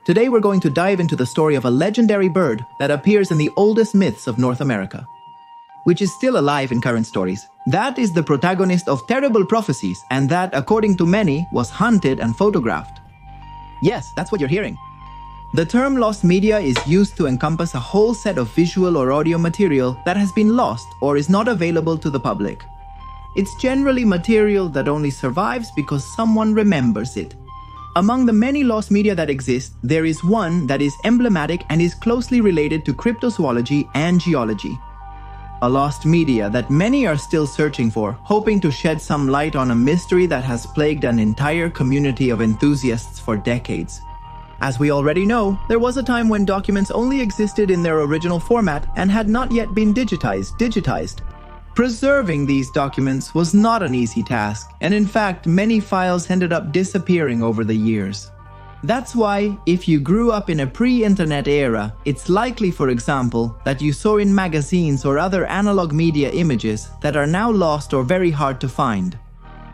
Today we're going to dive into the story of a legendary bird that appears in the oldest myths of North America, which is still alive in current stories. That is the protagonist of terrible prophecies, and that, according to many, was hunted and photographed. Yes, that's what you're hearing. The term lost media is used to encompass a whole set of visual or audio material that has been lost or is not available to the public. It's generally material that only survives because someone remembers it. Among the many lost media that exist, there is one that is emblematic and is closely related to cryptozoology and geology. A lost media that many are still searching for, hoping to shed some light on a mystery that has plagued an entire community of enthusiasts for decades. As we already know, there was a time when documents only existed in their original format and had not yet been digitized. Preserving these documents was not an easy task, and in fact, many files ended up disappearing over the years. That's why, if you grew up in a pre-internet era, it's likely, for example, that you saw in magazines or other analog media images that are now lost or very hard to find.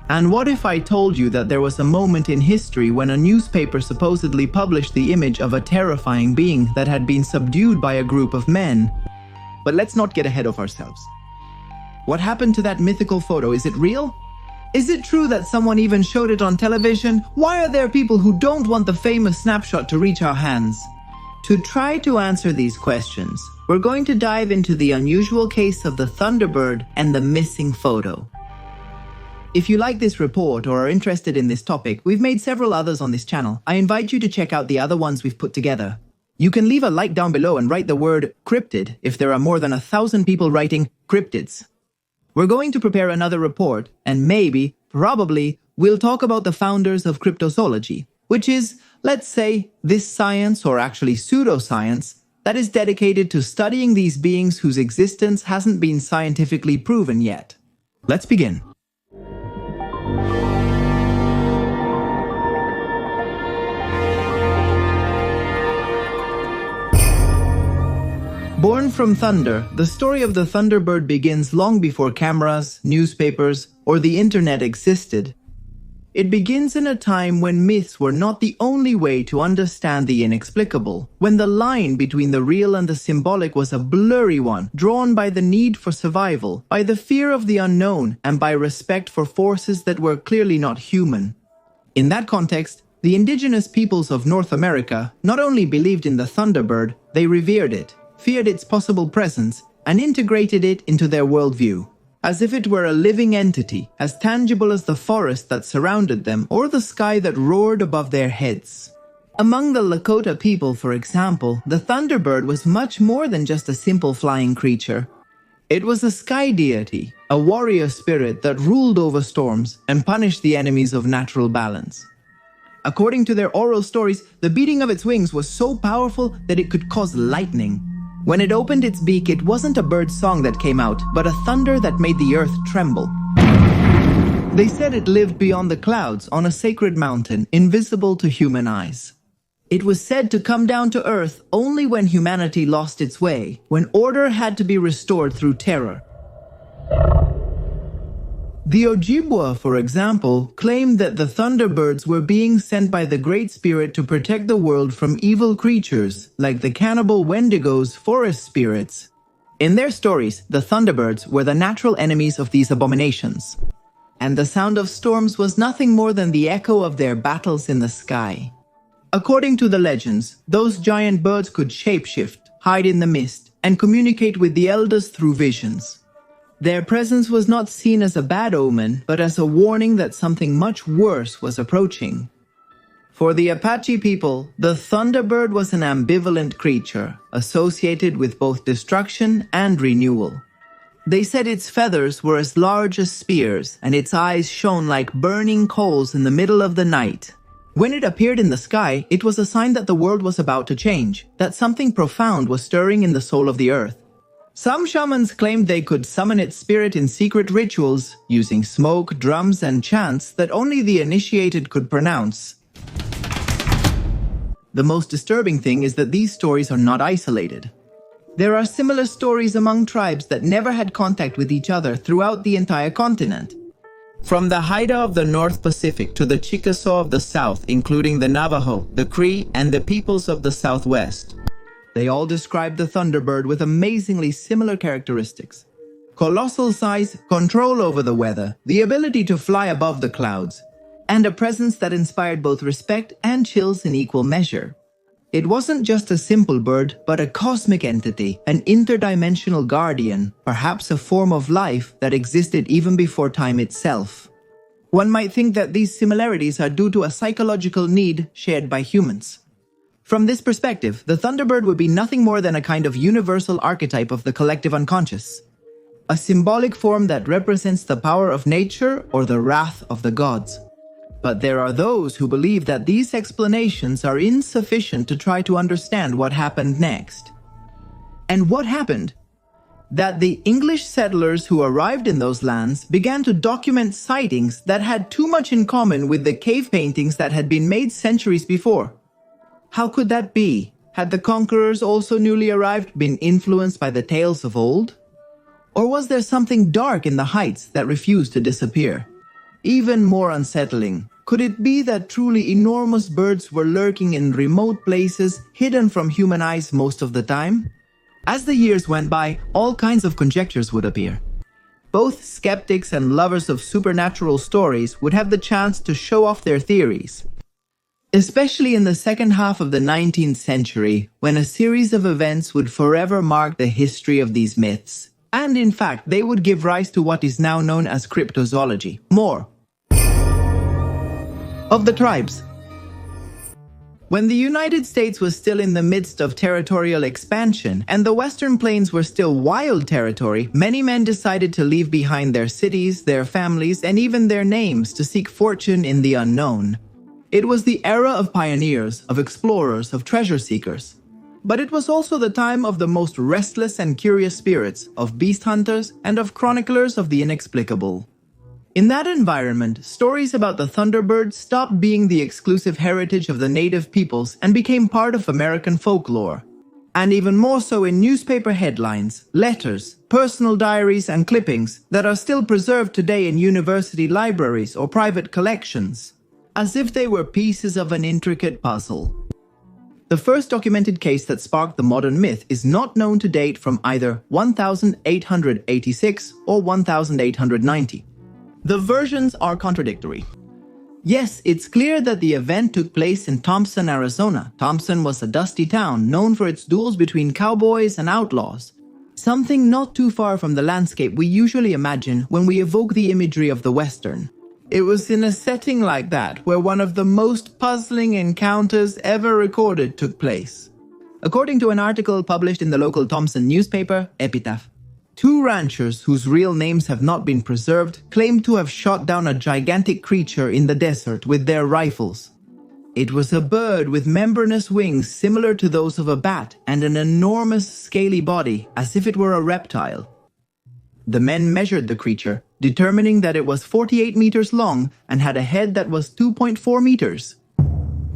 And what if I told you that there was a moment in history when a newspaper supposedly published the image of a terrifying being that had been subdued by a group of men? But let's not get ahead of ourselves. What happened to that mythical photo? Is it real? Is it true that someone even showed it on television? Why are there people who don't want the famous snapshot to reach our hands? To try to answer these questions, we're going to dive into the unusual case of the Thunderbird and the missing photo. If you like this report or are interested in this topic, we've made several others on this channel. I invite you to check out the other ones we've put together. You can leave a like down below and write the word cryptid if there are more than 1,000 people writing cryptids. We're going to prepare another report, and maybe, probably, we'll talk about the founders of cryptozoology, which is, let's say, this science, or actually pseudoscience, that is dedicated to studying these beings whose existence hasn't been scientifically proven yet. Let's begin. Born from thunder, the story of the Thunderbird begins long before cameras, newspapers, or the internet existed. It begins in a time when myths were not the only way to understand the inexplicable, when the line between the real and the symbolic was a blurry one, drawn by the need for survival, by the fear of the unknown, and by respect for forces that were clearly not human. In that context, the indigenous peoples of North America not only believed in the Thunderbird, they revered it, feared its possible presence, and integrated it into their worldview, as if it were a living entity, as tangible as the forest that surrounded them or the sky that roared above their heads. Among the Lakota people, for example, the Thunderbird was much more than just a simple flying creature. It was a sky deity, a warrior spirit that ruled over storms and punished the enemies of natural balance. According to their oral stories, the beating of its wings was so powerful that it could cause lightning. When it opened its beak, it wasn't a bird's song that came out, but a thunder that made the earth tremble. They said it lived beyond the clouds on a sacred mountain, invisible to human eyes. It was said to come down to earth only when humanity lost its way, when order had to be restored through terror. The Ojibwa, for example, claimed that the Thunderbirds were being sent by the Great Spirit to protect the world from evil creatures, like the cannibal Wendigos, forest spirits. In their stories, the Thunderbirds were the natural enemies of these abominations, and the sound of storms was nothing more than the echo of their battles in the sky. According to the legends, those giant birds could shapeshift, hide in the mist, and communicate with the elders through visions. Their presence was not seen as a bad omen, but as a warning that something much worse was approaching. For the Apache people, the Thunderbird was an ambivalent creature, associated with both destruction and renewal. They said its feathers were as large as spears, and its eyes shone like burning coals in the middle of the night. When it appeared in the sky, it was a sign that the world was about to change, that something profound was stirring in the soul of the earth. Some shamans claimed they could summon its spirit in secret rituals, using smoke, drums, and chants that only the initiated could pronounce. The most disturbing thing is that these stories are not isolated. There are similar stories among tribes that never had contact with each other throughout the entire continent. From the Haida of the North Pacific to the Chickasaw of the South, including the Navajo, the Cree, and the peoples of the Southwest. They all describe the Thunderbird with amazingly similar characteristics. Colossal size, control over the weather, the ability to fly above the clouds, and a presence that inspired both respect and chills in equal measure. It wasn't just a simple bird, but a cosmic entity, an interdimensional guardian, perhaps a form of life that existed even before time itself. One might think that these similarities are due to a psychological need shared by humans. From this perspective, the Thunderbird would be nothing more than a kind of universal archetype of the collective unconscious. A symbolic form that represents the power of nature or the wrath of the gods. But there are those who believe that these explanations are insufficient to try to understand what happened next. And what happened? That the English settlers who arrived in those lands began to document sightings that had too much in common with the cave paintings that had been made centuries before. How could that be? Had the conquerors also newly arrived been influenced by the tales of old? Or was there something dark in the heights that refused to disappear? Even more unsettling, could it be that truly enormous birds were lurking in remote places, hidden from human eyes most of the time? As the years went by, all kinds of conjectures would appear. Both skeptics and lovers of supernatural stories would have the chance to show off their theories. Especially in the second half of the 19th century, when a series of events would forever mark the history of these myths. And in fact, they would give rise to what is now known as cryptozoology. More of the tribes. When the United States was still in the midst of territorial expansion and the Western Plains were still wild territory, many men decided to leave behind their cities, their families, and even their names to seek fortune in the unknown. It was the era of pioneers, of explorers, of treasure seekers. But it was also the time of the most restless and curious spirits, of beast hunters, and of chroniclers of the inexplicable. In that environment, stories about the Thunderbird stopped being the exclusive heritage of the native peoples and became part of American folklore. And even more so in newspaper headlines, letters, personal diaries, and clippings that are still preserved today in university libraries or private collections, as if they were pieces of an intricate puzzle. The first documented case that sparked the modern myth is not known to date from either 1886 or 1890. The versions are contradictory. Yes, it's clear that the event took place in Thompson, Arizona. Thompson was a dusty town known for its duels between cowboys and outlaws. Something not too far from the landscape we usually imagine when we evoke the imagery of the Western. It was in a setting like that where one of the most puzzling encounters ever recorded took place. According to an article published in the local Thompson newspaper, Epitaph, two ranchers whose real names have not been preserved claimed to have shot down a gigantic creature in the desert with their rifles. It was a bird with membranous wings similar to those of a bat and an enormous scaly body as if it were a reptile. The men measured the creature, determining that it was 48 meters long and had a head that was 2.4 meters.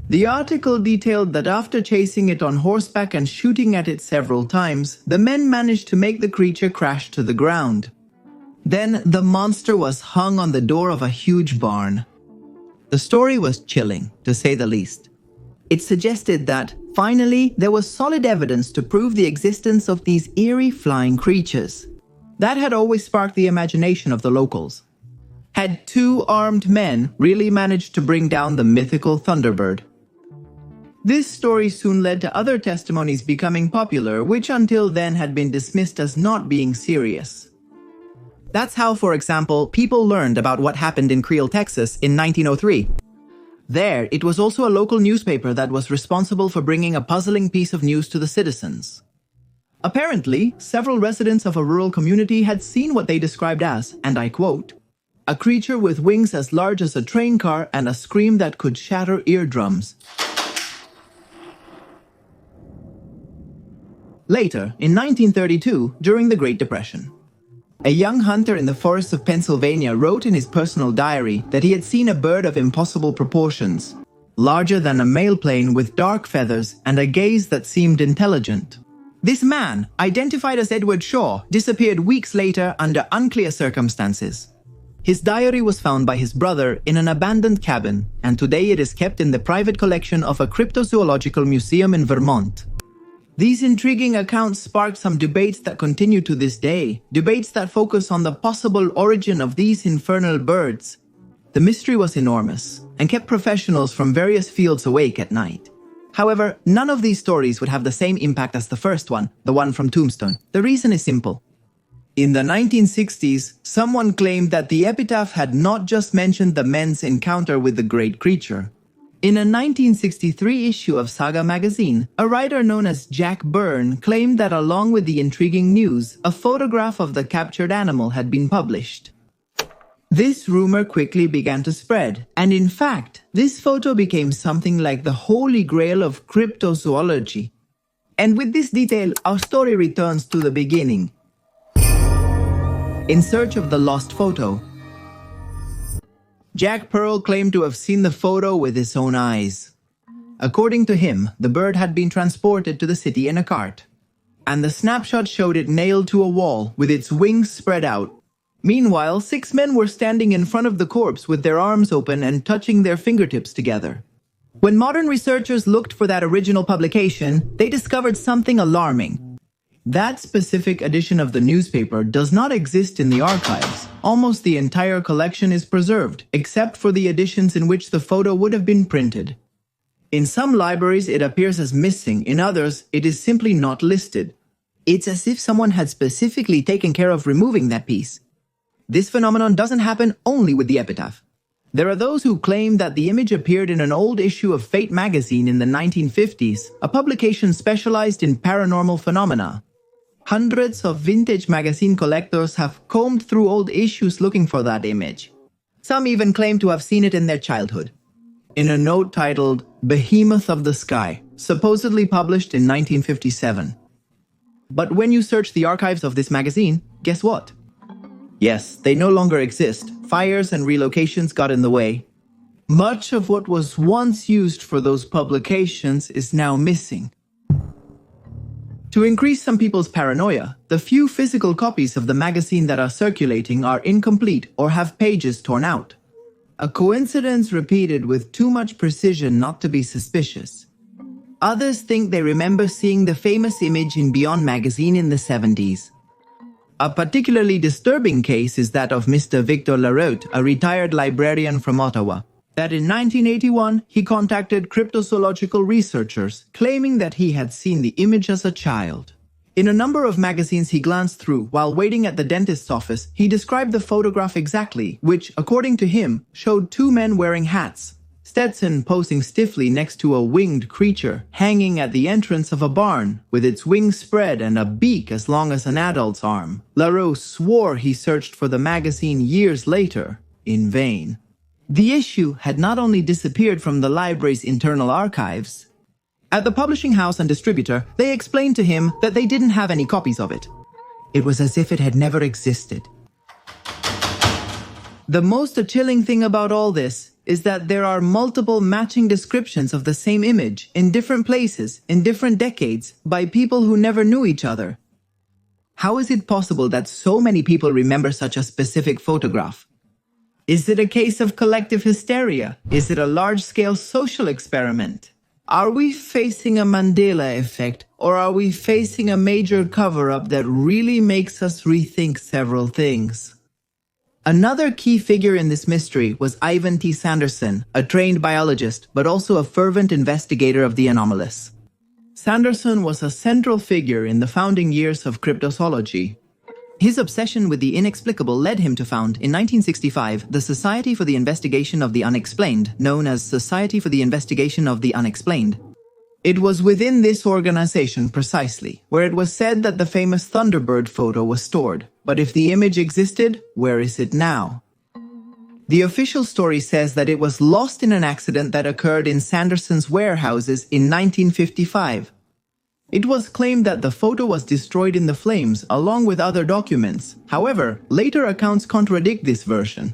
The article detailed that after chasing it on horseback and shooting at it several times, the men managed to make the creature crash to the ground. Then the monster was hung on the door of a huge barn. The story was chilling, to say the least. It suggested that, finally, there was solid evidence to prove the existence of these eerie flying creatures. That had always sparked the imagination of the locals. Had two armed men really managed to bring down the mythical Thunderbird? This story soon led to other testimonies becoming popular, which until then had been dismissed as not being serious. That's how, for example, people learned about what happened in Creel, Texas in 1903. There, it was also a local newspaper that was responsible for bringing a puzzling piece of news to the citizens. Apparently, several residents of a rural community had seen what they described as, and I quote, "a creature with wings as large as a train car and a scream that could shatter eardrums." Later, in 1932, during the Great Depression, a young hunter in the forests of Pennsylvania wrote in his personal diary that he had seen a bird of impossible proportions, larger than a mail plane with dark feathers and a gaze that seemed intelligent. This man, identified as Edward Shaw, disappeared weeks later under unclear circumstances. His diary was found by his brother in an abandoned cabin, and today it is kept in the private collection of a cryptozoological museum in Vermont. These intriguing accounts sparked some debates that continue to this day, debates that focus on the possible origin of these infernal birds. The mystery was enormous, and kept professionals from various fields awake at night. However, none of these stories would have the same impact as the first one, the one from Tombstone. The reason is simple. In the 1960s, someone claimed that the epitaph had not just mentioned the men's encounter with the great creature. In a 1963 issue of Saga magazine, a writer known as Jack Byrne claimed that along with the intriguing news, a photograph of the captured animal had been published. This rumor quickly began to spread, and in fact, this photo became something like the holy grail of cryptozoology. And with this detail, our story returns to the beginning. In search of the lost photo, Jack Pearl claimed to have seen the photo with his own eyes. According to him, the bird had been transported to the city in a cart, and the snapshot showed it nailed to a wall with its wings spread out. Meanwhile, 6 men were standing in front of the corpse with their arms open and touching their fingertips together. When modern researchers looked for that original publication, they discovered something alarming. That specific edition of the newspaper does not exist in the archives. Almost the entire collection is preserved, except for the editions in which the photo would have been printed. In some libraries, it appears as missing. In others, it is simply not listed. It's as if someone had specifically taken care of removing that piece. This phenomenon doesn't happen only with the epitaph. There are those who claim that the image appeared in an old issue of Fate magazine in the 1950s, a publication specialized in paranormal phenomena. Hundreds of vintage magazine collectors have combed through old issues looking for that image. Some even claim to have seen it in their childhood. In a note titled Behemoth of the Sky, supposedly published in 1957. But when you search the archives of this magazine, guess what? Yes, they no longer exist. Fires and relocations got in the way. Much of what was once used for those publications is now missing. To increase some people's paranoia, the few physical copies of the magazine that are circulating are incomplete or have pages torn out. A coincidence repeated with too much precision not to be suspicious. Others think they remember seeing the famous image in Beyond magazine in the 70s. A particularly disturbing case is that of Mr. Victor Laroute, a retired librarian from Ottawa. That in 1981, he contacted cryptozoological researchers, claiming that he had seen the image as a child. In a number of magazines he glanced through while waiting at the dentist's office, he described the photograph exactly, which, according to him, showed 2 men wearing hats. Stetson posing stiffly next to a winged creature, hanging at the entrance of a barn, with its wings spread and a beak as long as an adult's arm. Laroute swore he searched for the magazine years later, in vain. The issue had not only disappeared from the library's internal archives. At the publishing house and distributor, they explained to him that they didn't have any copies of it. It was as if it had never existed. The most chilling thing about all this is that there are multiple matching descriptions of the same image in different places, in different decades, by people who never knew each other. How is it possible that so many people remember such a specific photograph? Is it a case of collective hysteria? Is it a large-scale social experiment? Are we facing a Mandela effect, or are we facing a major cover-up that really makes us rethink several things? Another key figure in this mystery was Ivan T. Sanderson, a trained biologist, but also a fervent investigator of the anomalous. Sanderson was a central figure in the founding years of cryptozoology. His obsession with the inexplicable led him to found, in 1965, the Society for the Investigation of the Unexplained, known as Society for the Investigation of the Unexplained. It was within this organization precisely where it was said that the famous Thunderbird photo was stored. But if the image existed, where is it now? The official story says that it was lost in an accident that occurred in Sanderson's warehouses in 1955. It was claimed that the photo was destroyed in the flames along with other documents. However, later accounts contradict this version.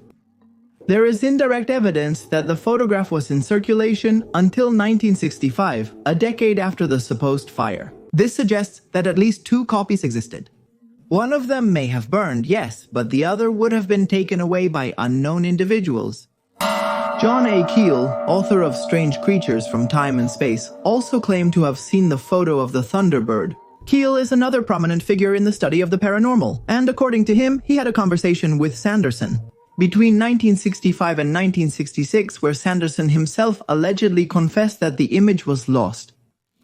There is indirect evidence that the photograph was in circulation until 1965, a decade after the supposed fire. This suggests that at least 2 copies existed. One of them may have burned, yes, but the other would have been taken away by unknown individuals. John A. Keel, author of Strange Creatures from Time and Space, also claimed to have seen the photo of the Thunderbird. Keel is another prominent figure in the study of the paranormal, and according to him, he had a conversation with Sanderson between 1965 and 1966, where Sanderson himself allegedly confessed that the image was lost.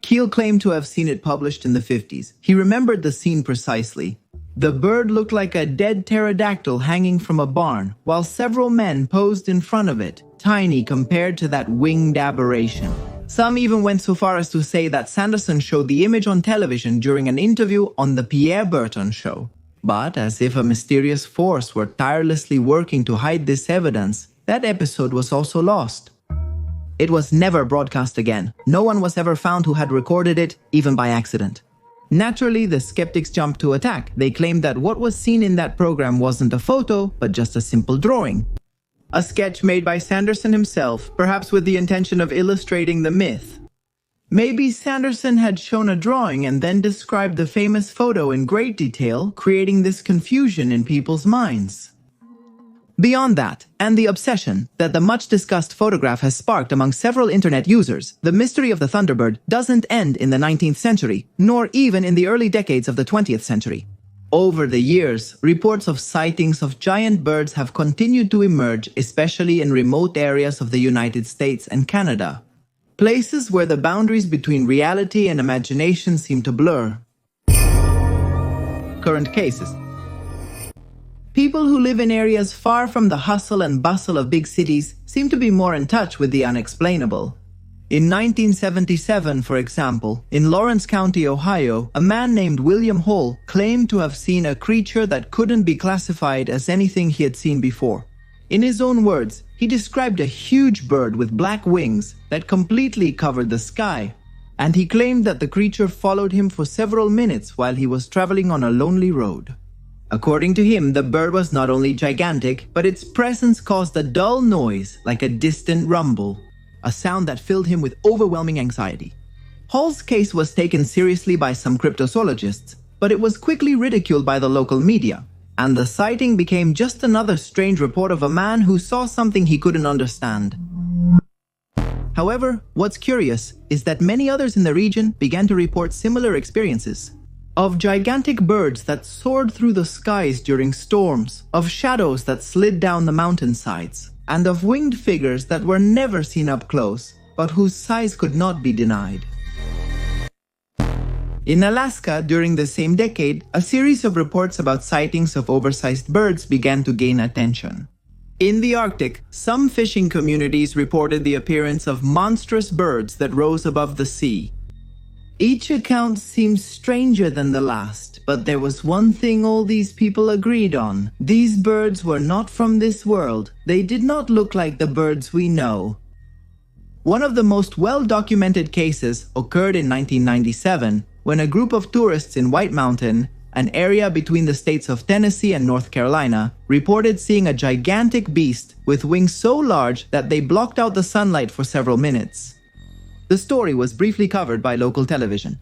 Keel claimed to have seen it published in the 50s. He remembered the scene precisely. The bird looked like a dead pterodactyl hanging from a barn, while several men posed in front of it, tiny compared to that winged aberration. Some even went so far as to say that Sanderson showed the image on television during an interview on the Pierre Berton show. But as if a mysterious force were tirelessly working to hide this evidence, that episode was also lost. It was never broadcast again. No one was ever found who had recorded it, even by accident. Naturally, the skeptics jumped to attack. They claimed that what was seen in that program wasn't a photo, but just a simple drawing. A sketch made by Sanderson himself, perhaps with the intention of illustrating the myth. Maybe Sanderson had shown a drawing and then described the famous photo in great detail, creating this confusion in people's minds. Beyond that, and the obsession that the much-discussed photograph has sparked among several internet users, the mystery of the Thunderbird doesn't end in the 19th century, nor even in the early decades of the 20th century. Over the years, reports of sightings of giant birds have continued to emerge, especially in remote areas of the United States and Canada. Places where the boundaries between reality and imagination seem to blur. Current cases. People who live in areas far from the hustle and bustle of big cities seem to be more in touch with the unexplainable. In 1977, for example, in Lawrence County, Ohio, a man named William Hall claimed to have seen a creature that couldn't be classified as anything he had seen before. In his own words, he described a huge bird with black wings that completely covered the sky, and he claimed that the creature followed him for several minutes while he was traveling on a lonely road. According to him, the bird was not only gigantic, but its presence caused a dull noise like a distant rumble, a sound that filled him with overwhelming anxiety. Hall's case was taken seriously by some cryptozoologists, but it was quickly ridiculed by the local media, and the sighting became just another strange report of a man who saw something he couldn't understand. However, what's curious is that many others in the region began to report similar experiences. Of gigantic birds that soared through the skies during storms, of shadows that slid down the mountainsides, and of winged figures that were never seen up close, but whose size could not be denied. In Alaska, during the same decade, a series of reports about sightings of oversized birds began to gain attention. In the Arctic, some fishing communities reported the appearance of monstrous birds that rose above the sea. Each account seemed stranger than the last, but there was one thing all these people agreed on. These birds were not from this world. They did not look like the birds we know. One of the most well-documented cases occurred in 1997, when a group of tourists in White Mountain, an area between the states of Tennessee and North Carolina, reported seeing a gigantic beast with wings so large that they blocked out the sunlight for several minutes. The story was briefly covered by local television.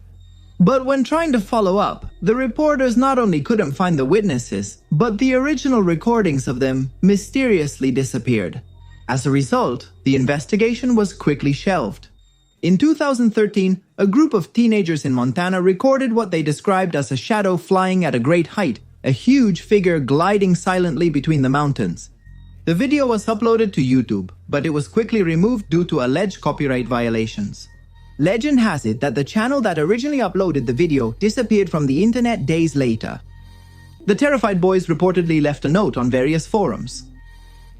But when trying to follow up, the reporters not only couldn't find the witnesses, but the original recordings of them mysteriously disappeared. As a result, the investigation was quickly shelved. In 2013, a group of teenagers in Montana recorded what they described as a shadow flying at a great height, a huge figure gliding silently between the mountains. The video was uploaded to YouTube, but it was quickly removed due to alleged copyright violations. Legend has it that the channel that originally uploaded the video disappeared from the internet days later. The terrified boys reportedly left a note on various forums.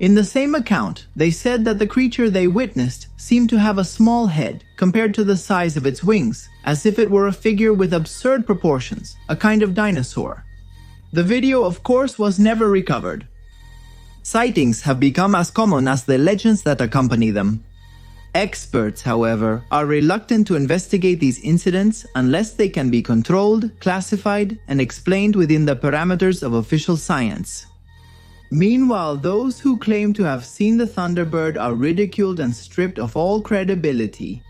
In the same account, they said that the creature they witnessed seemed to have a small head compared to the size of its wings, as if it were a figure with absurd proportions, a kind of dinosaur. The video, of course, was never recovered. Sightings have become as common as the legends that accompany them. Experts, however, are reluctant to investigate these incidents unless they can be controlled, classified, and explained within the parameters of official science. Meanwhile, those who claim to have seen the Thunderbird are ridiculed and stripped of all credibility.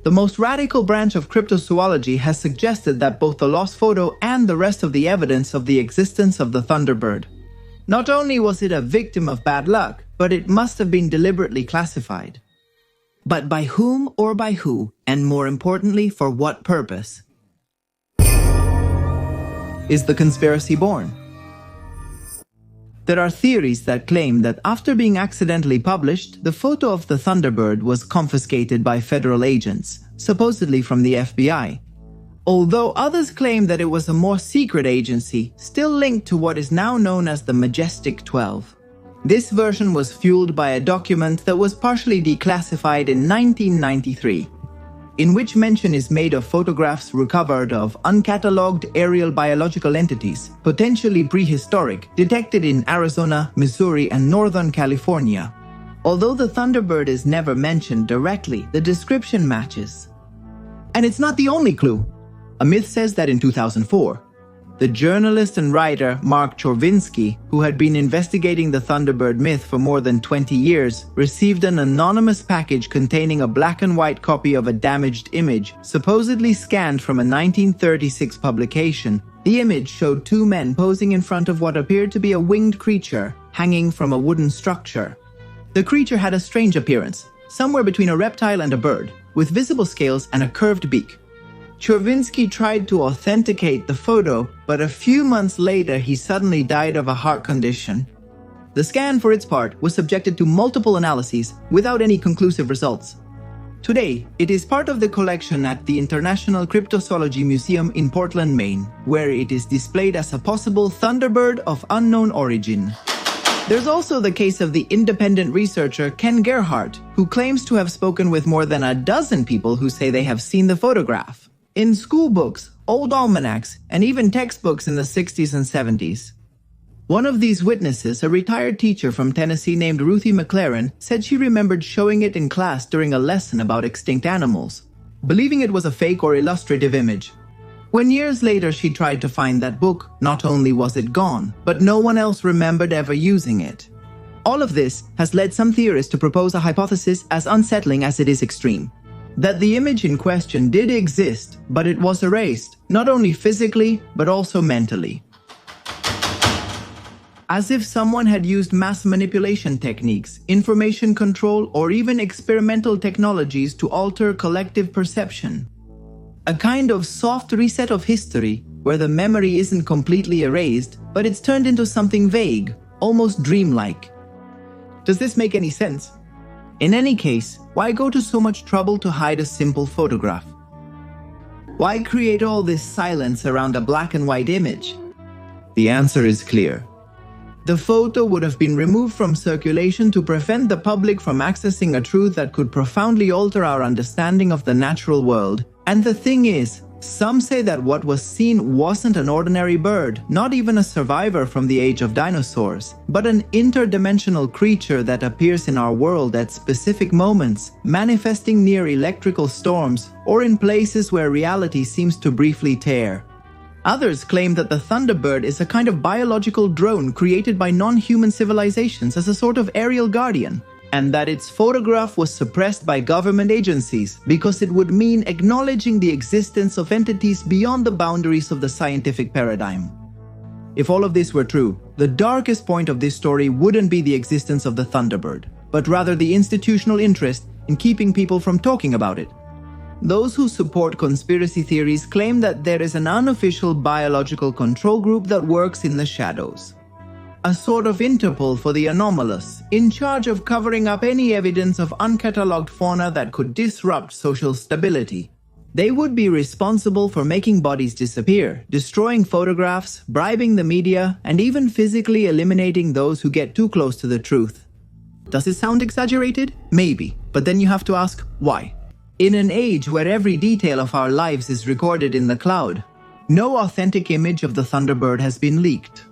The most radical branch of cryptozoology has suggested that both the lost photo and the rest of the evidence of the existence of the Thunderbird. Not only was it a victim of bad luck, but it must have been deliberately classified. But by whom or by who, and more importantly, for what purpose? Is the conspiracy born? There are theories that claim that after being accidentally published, the photo of the Thunderbird was confiscated by federal agents, supposedly from the FBI. Although others claim that it was a more secret agency, still linked to what is now known as the Majestic 12. This version was fueled by a document that was partially declassified in 1993, in which mention is made of photographs recovered of uncatalogued aerial biological entities, potentially prehistoric, detected in Arizona, Missouri, and Northern California. Although the Thunderbird is never mentioned directly, the description matches. And it's not the only clue. A myth says that in 2004, the journalist and writer Mark Chorvinsky, who had been investigating the Thunderbird myth for more than 20 years, received an anonymous package containing a black and white copy of a damaged image, supposedly scanned from a 1936 publication. The image showed two men posing in front of what appeared to be a winged creature hanging from a wooden structure. The creature had a strange appearance, somewhere between a reptile and a bird, with visible scales and a curved beak. Chorvinsky tried to authenticate the photo, but a few months later he suddenly died of a heart condition. The scan, for its part, was subjected to multiple analyses without any conclusive results. Today, it is part of the collection at the International Cryptozoology Museum in Portland, Maine, where it is displayed as a possible Thunderbird of unknown origin. There's also the case of the independent researcher Ken Gerhardt, who claims to have spoken with more than a dozen people who say they have seen the photograph. In school books, old almanacs, and even textbooks in the 60s and 70s. One of these witnesses, a retired teacher from Tennessee named Ruthie McLaren, said she remembered showing it in class during a lesson about extinct animals, believing it was a fake or illustrative image. When years later she tried to find that book, not only was it gone, but no one else remembered ever using it. All of this has led some theorists to propose a hypothesis as unsettling as it is extreme. That the image in question did exist, but it was erased, not only physically, but also mentally. As if someone had used mass manipulation techniques, information control, or even experimental technologies to alter collective perception. A kind of soft reset of history, where the memory isn't completely erased, but it's turned into something vague, almost dreamlike. Does this make any sense? In any case, why go to so much trouble to hide a simple photograph? Why create all this silence around a black and white image? The answer is clear. The photo would have been removed from circulation to prevent the public from accessing a truth that could profoundly alter our understanding of the natural world. And the thing is, some say that what was seen wasn't an ordinary bird, not even a survivor from the age of dinosaurs, but an interdimensional creature that appears in our world at specific moments, manifesting near electrical storms or in places where reality seems to briefly tear. Others claim that the Thunderbird is a kind of biological drone created by non-human civilizations as a sort of aerial guardian, and that its photograph was suppressed by government agencies because it would mean acknowledging the existence of entities beyond the boundaries of the scientific paradigm. If all of this were true, the darkest point of this story wouldn't be the existence of the Thunderbird, but rather the institutional interest in keeping people from talking about it. Those who support conspiracy theories claim that there is an unofficial biological control group that works in the shadows. A sort of Interpol for the anomalous, in charge of covering up any evidence of uncatalogued fauna that could disrupt social stability. They would be responsible for making bodies disappear, destroying photographs, bribing the media, and even physically eliminating those who get too close to the truth. Does it sound exaggerated? Maybe, but then you have to ask, why? In an age where every detail of our lives is recorded in the cloud, no authentic image of the Thunderbird has been leaked.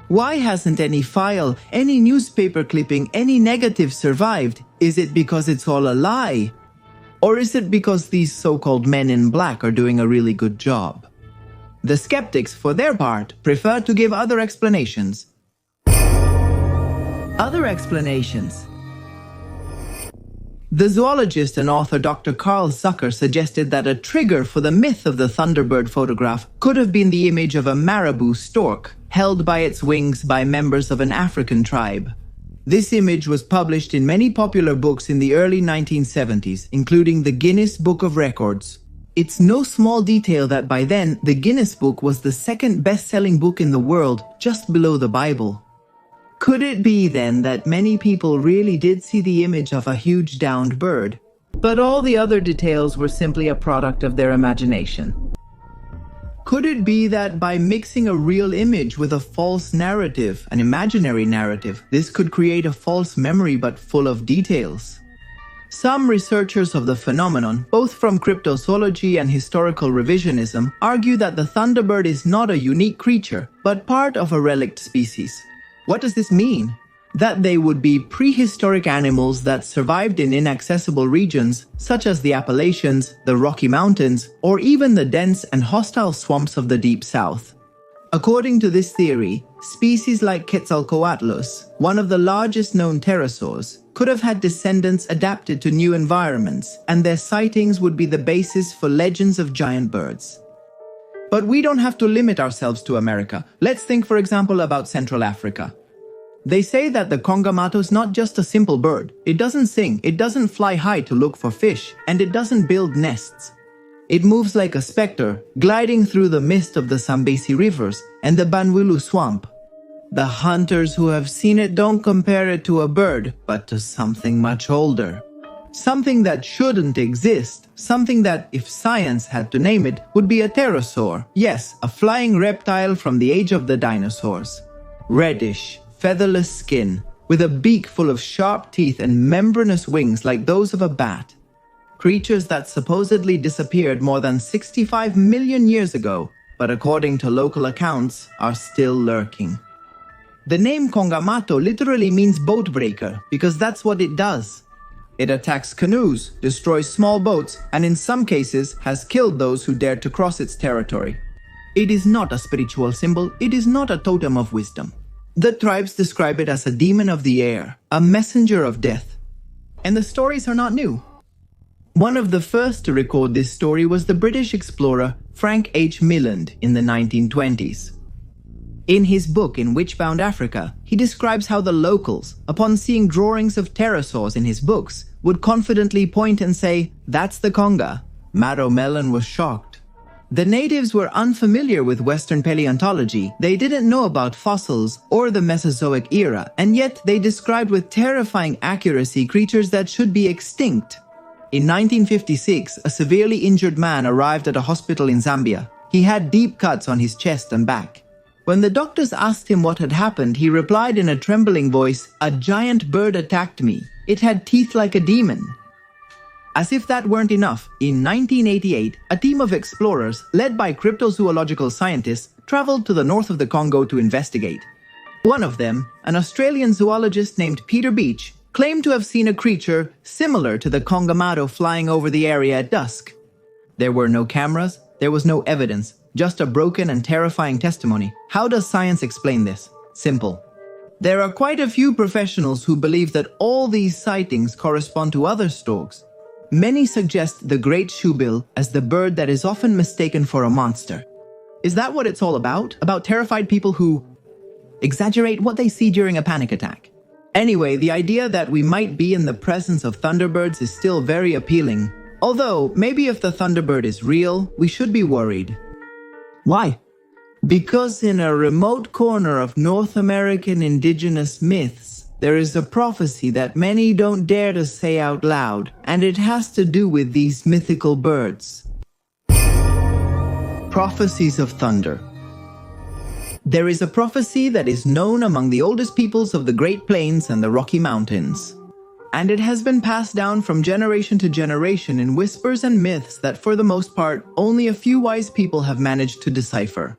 Why hasn't any file, any newspaper clipping, any negative survived? Is it because it's all a lie? Or is it because these so-called men in black are doing a really good job? The skeptics, for their part, prefer to give other explanations. The zoologist and author Dr. Carl Zucker suggested that a trigger for the myth of the Thunderbird photograph could have been the image of a marabou stork held by its wings by members of an African tribe. This image was published in many popular books in the early 1970s, including the Guinness Book of Records. It's no small detail that by then, the Guinness Book was the second best-selling book in the world, just below the Bible. Could it be then that many people really did see the image of a huge downed bird, but all the other details were simply a product of their imagination? Could it be that by mixing a real image with a false narrative, an imaginary narrative, this could create a false memory but full of details? Some researchers of the phenomenon, both from cryptozoology and historical revisionism, argue that the Thunderbird is not a unique creature, but part of a relict species. What does this mean? That they would be prehistoric animals that survived in inaccessible regions, such as the Appalachians, the Rocky Mountains, or even the dense and hostile swamps of the Deep South. According to this theory, species like Quetzalcoatlus, one of the largest known pterosaurs, could have had descendants adapted to new environments, and their sightings would be the basis for legends of giant birds. But we don't have to limit ourselves to America. Let's think, for example, about Central Africa. They say that the Congamato is not just a simple bird. It doesn't sing, it doesn't fly high to look for fish, and it doesn't build nests. It moves like a specter, gliding through the mist of the Zambezi rivers and the Banwilu swamp. The hunters who have seen it don't compare it to a bird, but to something much older. Something that shouldn't exist, something that, if science had to name it, would be a pterosaur. Yes, a flying reptile from the age of the dinosaurs. Reddish, featherless skin, with a beak full of sharp teeth and membranous wings like those of a bat. Creatures that supposedly disappeared more than 65 million years ago, but according to local accounts, are still lurking. The name Congamato literally means boat breaker, because that's what it does. It attacks canoes, destroys small boats, and in some cases has killed those who dared to cross its territory. It is not a spiritual symbol, it is not a totem of wisdom. The tribes describe it as a demon of the air, a messenger of death. And the stories are not new. One of the first to record this story was the British explorer Frank H. Milland in the 1920s. In his book In Witchbound Africa, he describes how the locals, upon seeing drawings of pterosaurs in his books, would confidently point and say, "That's the conga." Maro Mellon was shocked. The natives were unfamiliar with Western paleontology, they didn't know about fossils or the Mesozoic era, and yet they described with terrifying accuracy creatures that should be extinct. In 1956, a severely injured man arrived at a hospital in Zambia. He had deep cuts on his chest and back. When the doctors asked him what had happened, he replied in a trembling voice, "A giant bird attacked me. It had teeth like a demon." As if that weren't enough, in 1988, a team of explorers, led by cryptozoological scientists, traveled to the north of the Congo to investigate. One of them, an Australian zoologist named Peter Beach, claimed to have seen a creature similar to the Congamato flying over the area at dusk. There were no cameras, there was no evidence, just a broken and terrifying testimony. How does science explain this? Simple. There are quite a few professionals who believe that all these sightings correspond to other storks. Many suggest the great shoebill as the bird that is often mistaken for a monster. Is that what it's all about? About terrified people who exaggerate what they see during a panic attack? Anyway, the idea that we might be in the presence of Thunderbirds is still very appealing. Although, maybe if the Thunderbird is real, we should be worried. Why? Because in a remote corner of North American indigenous myths, there is a prophecy that many don't dare to say out loud, and it has to do with these mythical birds. Prophecies of Thunder. There is a prophecy that is known among the oldest peoples of the Great Plains and the Rocky Mountains. And it has been passed down from generation to generation in whispers and myths that for the most part, only a few wise people have managed to decipher.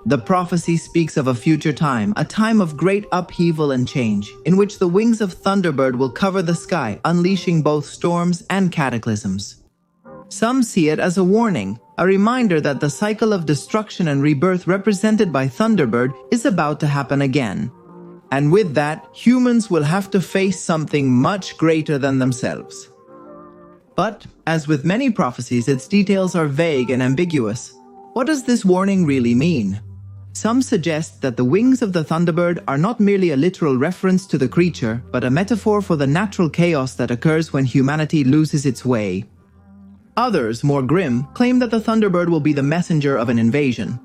The prophecy speaks of a future time, a time of great upheaval and change, in which the wings of Thunderbird will cover the sky, unleashing both storms and cataclysms. Some see it as a warning, a reminder that the cycle of destruction and rebirth represented by Thunderbird is about to happen again. And with that, humans will have to face something much greater than themselves. But, as with many prophecies, its details are vague and ambiguous. What does this warning really mean? Some suggest that the wings of the Thunderbird are not merely a literal reference to the creature, but a metaphor for the natural chaos that occurs when humanity loses its way. Others, more grim, claim that the Thunderbird will be the messenger of an invasion.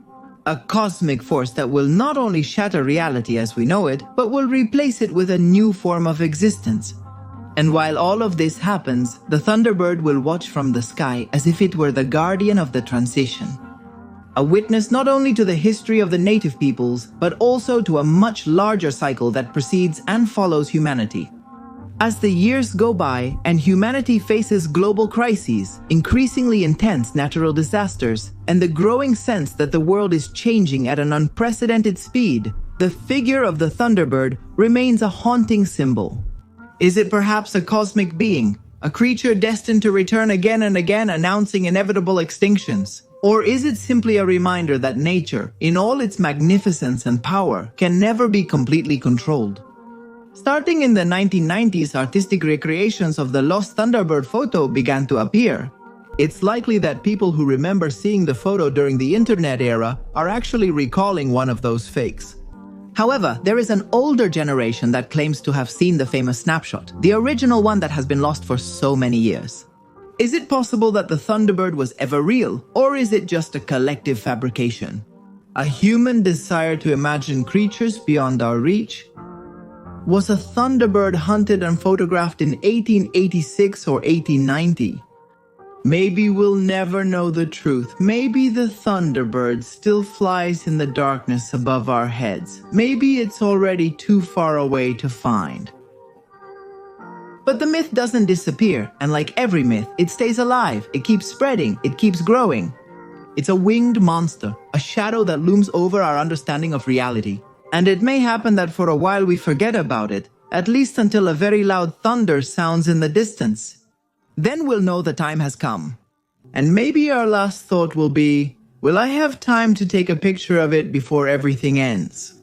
A cosmic force that will not only shatter reality as we know it, but will replace it with a new form of existence. And while all of this happens, the Thunderbird will watch from the sky as if it were the guardian of the transition. A witness not only to the history of the native peoples, but also to a much larger cycle that precedes and follows humanity. As the years go by and humanity faces global crises, increasingly intense natural disasters, and the growing sense that the world is changing at an unprecedented speed, the figure of the Thunderbird remains a haunting symbol. Is it perhaps a cosmic being, a creature destined to return again and again, announcing inevitable extinctions? Or is it simply a reminder that nature, in all its magnificence and power, can never be completely controlled? Starting in the 1990s, artistic recreations of the lost Thunderbird photo began to appear. It's likely that people who remember seeing the photo during the internet era are actually recalling one of those fakes. However, there is an older generation that claims to have seen the famous snapshot, the original one that has been lost for so many years. Is it possible that the Thunderbird was ever real, or is it just a collective fabrication? A human desire to imagine creatures beyond our reach? Was a Thunderbird hunted and photographed in 1886 or 1890? Maybe we'll never know the truth. Maybe the Thunderbird still flies in the darkness above our heads. Maybe it's already too far away to find. But the myth doesn't disappear, and like every myth, it stays alive, it keeps spreading, it keeps growing. It's a winged monster, a shadow that looms over our understanding of reality. And it may happen that for a while we forget about it, at least until a very loud thunder sounds in the distance. Then we'll know the time has come. And maybe our last thought will be, will I have time to take a picture of it before everything ends?